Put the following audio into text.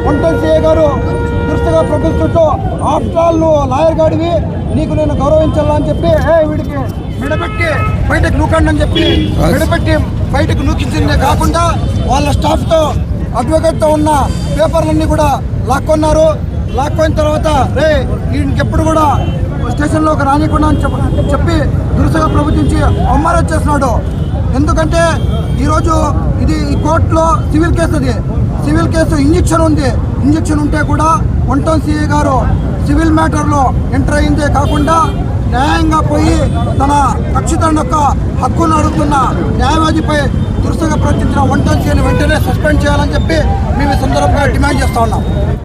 వంటన్ CI గారు దురుస్తుగా ప్రకటిస్తూ after all నువ్వు లాయర్ గాడివి, నీకు నేను గౌరవించాలని చెప్పి వీడికి మెడపెట్టి బయటకు నూకండి అని చెప్పి మెడపెట్టి బయటకు నూకించిందే కాకుండా వాళ్ళ స్టాఫ్తో అడ్వకేట్తో ఉన్న పేపర్లన్నీ కూడా లాక్కొన్నారు. లాక్కొయిన తర్వాత ఇంకెప్పుడు కూడా స్టేషన్లోకి రానికుండా అని చెప్పి దురుసుగా ప్రవర్తించి అవమానం చేస్తున్నాడు. ఎందుకంటే ఈరోజు ఇది ఈ కోర్టులో సివిల్ కేసు, అది సివిల్ కేసు ఇంజక్షన్ ఉంది. ఇంజక్షన్ ఉంటే కూడా వంటన్ సిఐ గారు సివిల్ మ్యాటర్లో ఎంటర్ అయిందే కాకుండా న్యాయంగా పోయి తన కక్షిదారుని యొక్క హక్కును అడుగుతున్న న్యాయవాదిపై దురుసుగా ప్రవర్తించిన వంటన్ సిఐని వెంటనే సస్పెండ్ చేయాలని చెప్పి మేము ఈ సందర్భంగా డిమాండ్ చేస్తా ఉన్నాం.